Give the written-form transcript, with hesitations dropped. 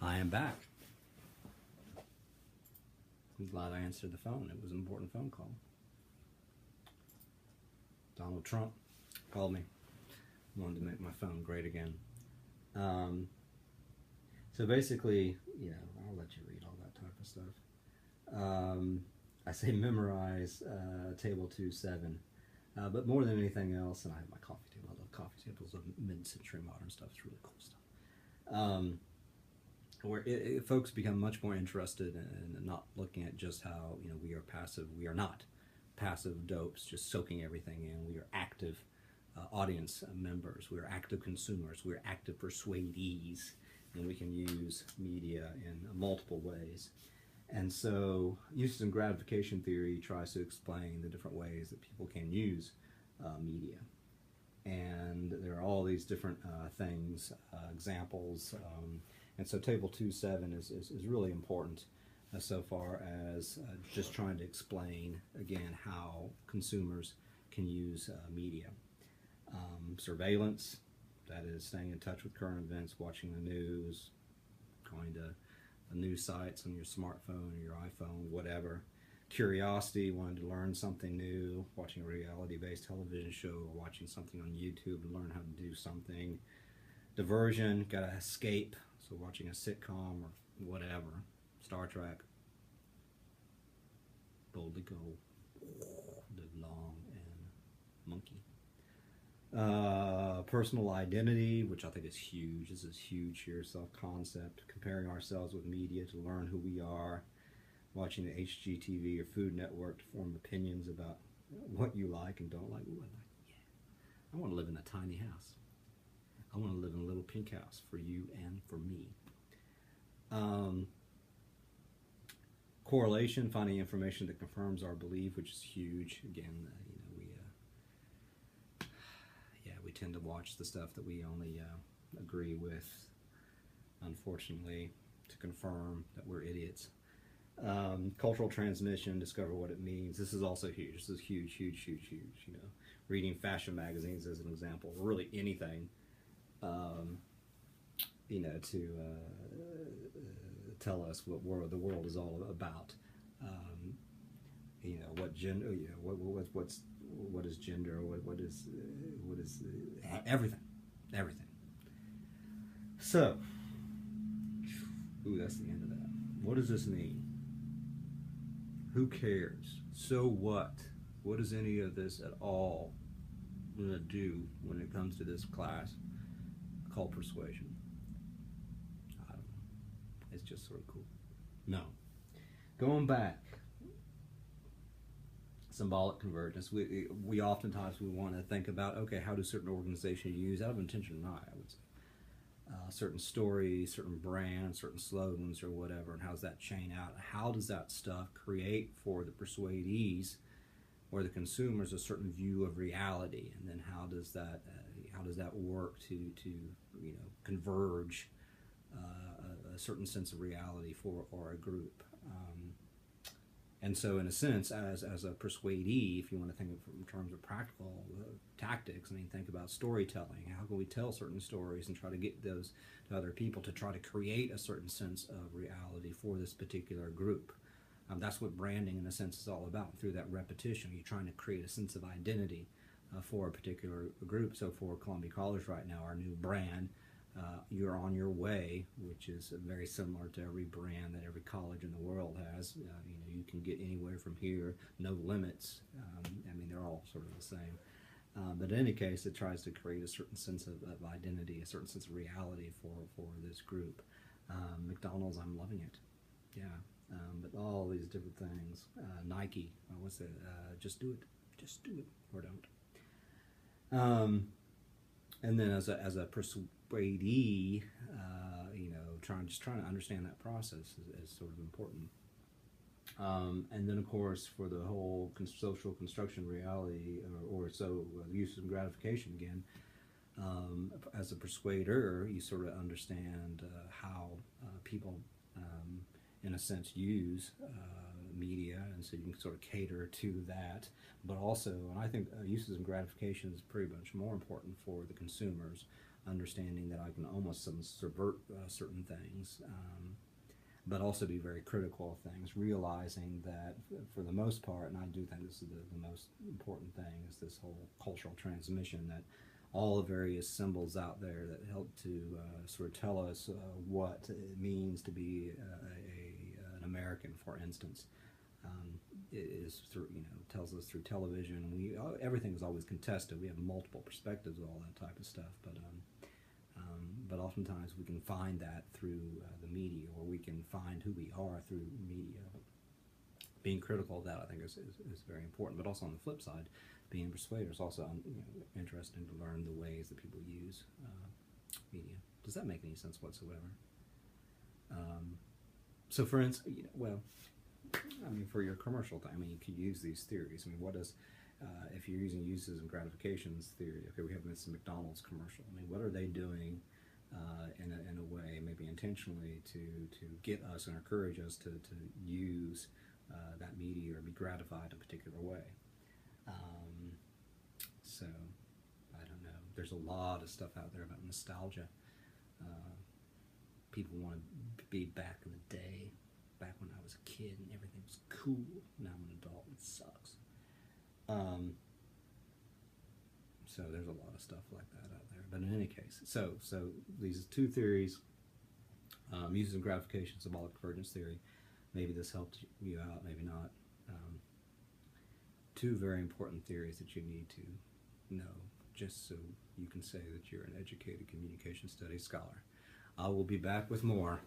I am back. I'm glad I answered the phone. It was an important phone call. Donald Trump called me. Wanted to make my phone great again. So basically, I'll let you read all that type of stuff. I say memorize table 2-7. But more than anything else, and I have my coffee table. I love coffee tables of mid-century modern stuff. It's really cool stuff. Where folks become much more interested in not looking at just how we are passive. We are not passive dopes, just soaking everything in. We are active audience members. We are active consumers. We are active persuadees, and we can use media in multiple ways. And so, uses and gratification theory tries to explain the different ways that people can use media. And there are all these different things, examples. And so table 2-7 is really important so far as just trying to explain, again, how consumers can use media. Surveillance, that is staying in touch with current events, watching the news, going to the news sites on your smartphone or your iPhone, whatever. Curiosity, wanting to learn something new, watching a reality-based television show or watching something on YouTube to learn how to do something. Diversion, got to escape, so watching a sitcom or whatever. Star Trek. Boldly go. Live long and monkey. Personal identity, which I think is huge. This is huge here. Self-concept, comparing ourselves with media to learn who we are, watching the HGTV or Food Network to form opinions about what you like and don't like. Ooh, I want to live in a tiny house. I want to live in a little pink house for you and for me. Correlation, finding information that confirms our belief, which is huge. Again, we tend to watch the stuff that we only agree with, unfortunately, to confirm that we're idiots. Cultural transmission, discover what it means. This is also huge. This is huge, huge, huge, huge. Reading fashion magazines as an example, or really anything, to tell us what the world is all about. What gender, what is gender, what is everything. So, that's the end of that. What does this mean? Who cares? So what? What is any of this at all going to do when it comes to this class called persuasion? I don't know. It's just sort of cool. No. Going back. Symbolic convergence. We oftentimes want to think about, okay, how do certain organizations use, out of intention or not, I would say, certain stories, certain brands, certain slogans or whatever, and how's that chain out? How does that stuff create for the persuadees or the consumers a certain view of reality, and then how does that work to converge a certain sense of reality for or a group? And so, in a sense, as a persuadee, if you want to think of it in terms of practical tactics, think about storytelling. How can we tell certain stories and try to get those to other people to try to create a certain sense of reality for this particular group? That's what branding, in a sense, is all about. Through that repetition, you're trying to create a sense of identity for a particular group. So for Columbia College right now, our new brand, You're on Your Way, which is very similar to every brand that every college in the world has. You can get anywhere from here, no limits. They're all sort of the same. But in any case, it tries to create a certain sense of identity, a certain sense of reality for this group. McDonald's, I'm loving it. Yeah. But all these different things. Nike, what's it? Just do it. Just do it, or don't. And then as a persuadee, trying to understand that process is sort of important. And then, of course, for the whole social construction reality, use of gratification again, as a persuader, you sort of understand how people, in a sense, use media, and so you can sort of cater to that. But also, and I think uses of gratification is pretty much more important for the consumers, understanding that I can almost subvert certain things, but also be very critical of things, realizing that for the most part, and I do think this is the most important thing, is this whole cultural transmission, that all the various symbols out there that help to sort of tell us what it means to be an American, for instance, is through, tells us through television. Everything is always contested. We have multiple perspectives of all that type of stuff, but oftentimes we can find that through the media, or we can find who we are through media. Being critical of that, I think, is very important. But also on the flip side, being a persuader is also interesting to learn the ways that people use media. Does that make any sense whatsoever? So, for instance, for your commercial time, you could use these theories. What is, if you're using uses and gratifications theory? Okay, we have this McDonald's commercial. What are they doing in a way, maybe intentionally, to get us and encourage us to use that media or be gratified in a particular way? So, I don't know. There's a lot of stuff out there about nostalgia. People want to be back in the day, back when I was a kid and everything was cool. Now I'm an adult and it sucks. So there's a lot of stuff like that out there. But in any case, so these two theories, uses and gratification, symbolic convergence theory. Maybe this helped you out, maybe not. Two very important theories that you need to know, just so you can say that you're an educated communication studies scholar. I will be back with more.